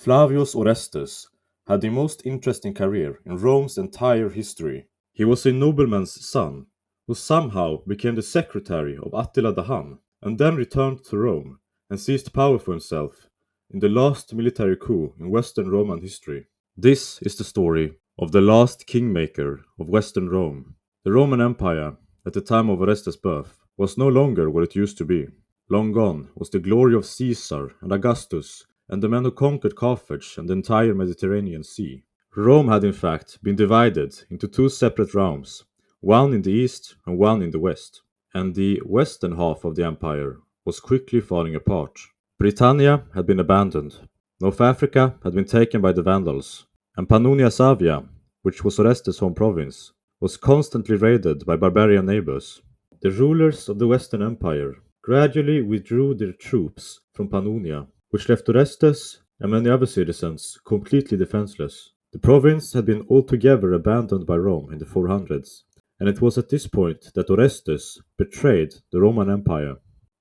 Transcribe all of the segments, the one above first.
Flavius Orestes had the most interesting career in Rome's entire history. He was a nobleman's son, who somehow became the secretary of Attila the Hun, and then returned to Rome and seized power for himself in the last military coup in Western Roman history. This is the story of the last kingmaker of Western Rome. The Roman Empire, at the time of Orestes' birth, was no longer what it used to be. Long gone was the glory of Caesar and Augustus and the men who conquered Carthage and the entire Mediterranean Sea. Rome had in fact been divided into two separate realms, one in the east and one in the west, and the western half of the empire was quickly falling apart. Britannia had been abandoned, North Africa had been taken by the Vandals, and Pannonia Savia, which was Orestes' home province, was constantly raided by barbarian neighbors. The rulers of the Western Empire gradually withdrew their troops from Pannonia, which left Orestes and many other citizens completely defenseless. The province had been altogether abandoned by Rome in the 400s, and it was at this point that Orestes betrayed the Roman Empire.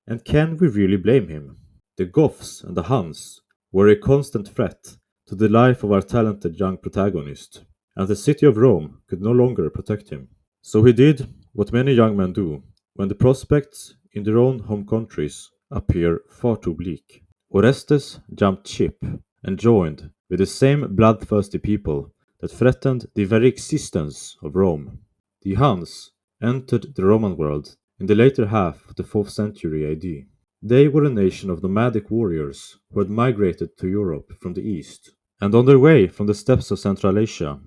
And can we really blame him? The Goths and the Huns were a constant threat to the life of our talented young protagonist, and the city of Rome could no longer protect him. So he did what many young men do when the prospects in their own home countries appear far too bleak. Orestes jumped ship and joined with the same bloodthirsty people that threatened the very existence of Rome. The Huns entered the Roman world in the later half of the 4th century AD. They were a nation of nomadic warriors who had migrated to Europe from the east, and on their way from the steppes of Central Asia,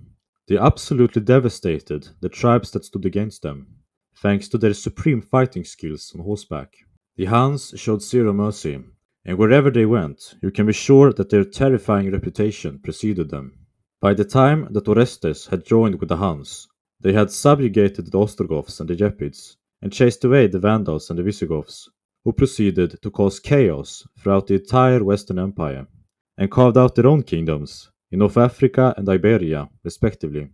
they absolutely devastated the tribes that stood against them, thanks to their supreme fighting skills on horseback. The Huns showed zero mercy, and wherever they went, you can be sure that their terrifying reputation preceded them. By the time that Orestes had joined with the Huns, they had subjugated the Ostrogoths and the Gepids, and chased away the Vandals and the Visigoths, who proceeded to cause chaos throughout the entire Western Empire, and carved out their own kingdoms in North Africa and Iberia, respectively.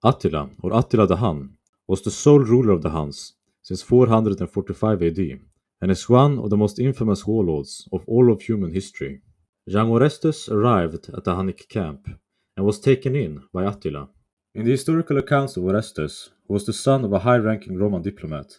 Attila, or Attila the Hun, was the sole ruler of the Huns since 445 AD, and is one of the most infamous warlords of all of human history. Young Orestes arrived at the Hunnic camp and was taken in by Attila. In the historical accounts of Orestes, who was the son of a high-ranking Roman diplomat,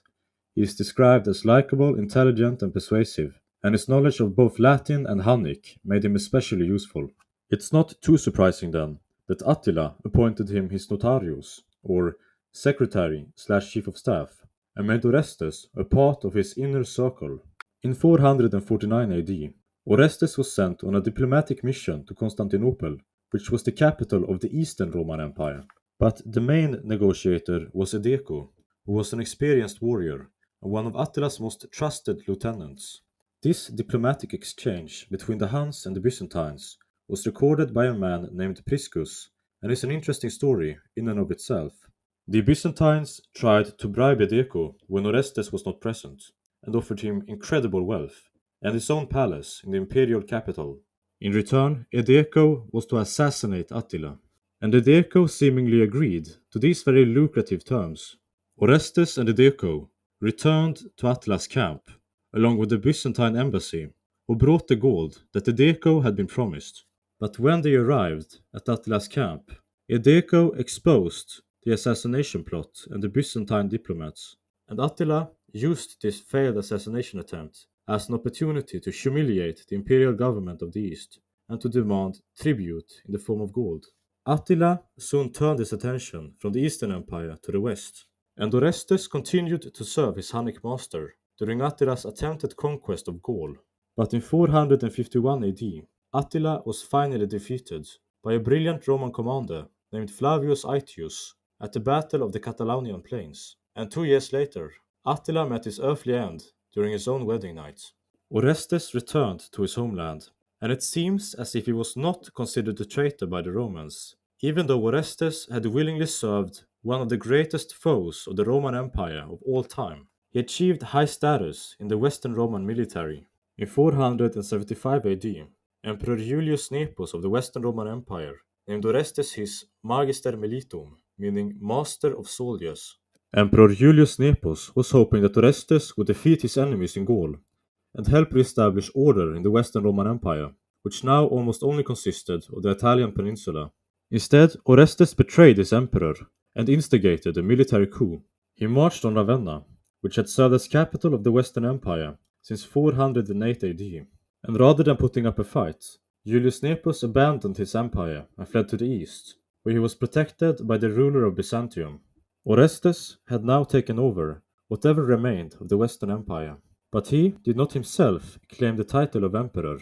he is described as likable, intelligent, and persuasive, and his knowledge of both Latin and Hunnic made him especially useful. It's not too surprising then that Attila appointed him his notarius, or secretary/chief of staff, and made Orestes a part of his inner circle. In 449 AD, Orestes was sent on a diplomatic mission to Constantinople, which was the capital of the Eastern Roman Empire. But the main negotiator was Edeco, who was an experienced warrior and one of Attila's most trusted lieutenants. This diplomatic exchange between the Huns and the Byzantines was recorded by a man named Priscus, and is an interesting story in and of itself. The Byzantines tried to bribe Edeco when Orestes was not present, and offered him incredible wealth, and his own palace in the imperial capital. In return, Edeco was to assassinate Attila, and Edeco seemingly agreed to these very lucrative terms. Orestes and Edeco returned to Attila's camp, along with the Byzantine embassy, who brought the gold that Edeco had been promised. But when they arrived at Attila's camp, Edeco exposed the assassination plot and the Byzantine diplomats, and Attila used this failed assassination attempt as an opportunity to humiliate the imperial government of the East and to demand tribute in the form of gold. Attila soon turned his attention from the Eastern Empire to the West, and Orestes continued to serve his Hunnic master during Attila's attempted conquest of Gaul. But in 451 AD, Attila was finally defeated by a brilliant Roman commander named Flavius Aetius at the Battle of the Catalonian Plains, and 2 years later, Attila met his earthly end during his own wedding night. Orestes returned to his homeland, and it seems as if he was not considered a traitor by the Romans, even though Orestes had willingly served one of the greatest foes of the Roman Empire of all time. He achieved high status in the Western Roman military. In 475 AD, Emperor Julius Nepos of the Western Roman Empire named Orestes his Magister Militum, meaning Master of Soldiers. Emperor Julius Nepos was hoping that Orestes would defeat his enemies in Gaul and help re-establish order in the Western Roman Empire, which now almost only consisted of the Italian peninsula. Instead, Orestes betrayed his emperor and instigated a military coup. He marched on Ravenna, which had served as capital of the Western Empire since 408 AD, and rather than putting up a fight, Julius Nepos abandoned his empire and fled to the east, where he was protected by the ruler of Byzantium. Orestes had now taken over whatever remained of the Western Empire, but he did not himself claim the title of emperor.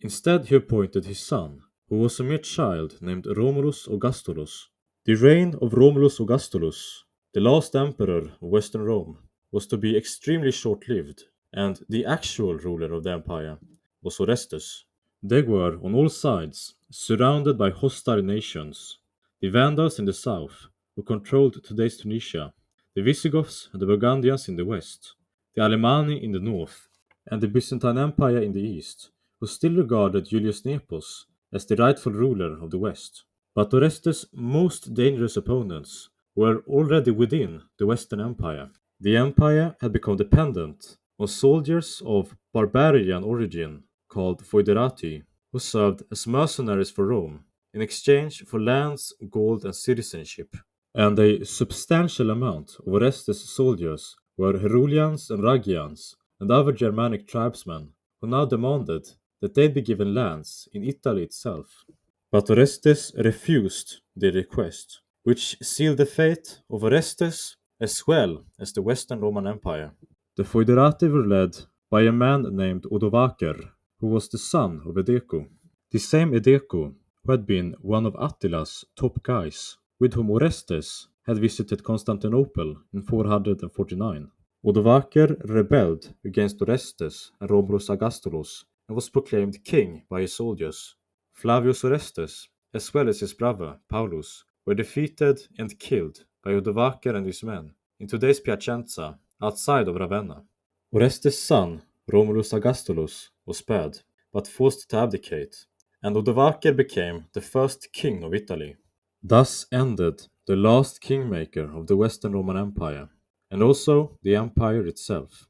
Instead, he appointed his son, who was a mere child named Romulus Augustulus. The reign of Romulus Augustulus, the last emperor of Western Rome, was to be extremely short-lived, and the actual ruler of the empire was Orestes. They were, on all sides, surrounded by hostile nations: the Vandals in the south, who controlled today's Tunisia, the Visigoths and the Burgundians in the west, the Alemanni in the north, and the Byzantine Empire in the east, who still regarded Julius Nepos as the rightful ruler of the west. But Orestes' most dangerous opponents were already within the Western Empire. The empire had become dependent on soldiers of barbarian origin called Foederati, who served as mercenaries for Rome in exchange for lands, gold, and citizenship. And a substantial amount of Orestes' soldiers were Herulians and Ruggians and other Germanic tribesmen who now demanded that they'd be given lands in Italy itself. But Orestes refused their request, which sealed the fate of Orestes as well as the Western Roman Empire. The Foederati were led by a man named Odovacer, who was the son of Edeco, the same Edeco who had been one of Attila's top guys, with whom Orestes had visited Constantinople in 449. Odovacer rebelled against Orestes and Romulus Augustulus and was proclaimed king by his soldiers. Flavius Orestes, as well as his brother Paulus, were defeated and killed by Odovacer and his men in today's Piacenza, outside of Ravenna. Orestes' son, Romulus Augustulus, was spared, but forced to abdicate, and Odovacer became the first king of Italy. Thus ended the last kingmaker of the Western Roman Empire, and also the empire itself.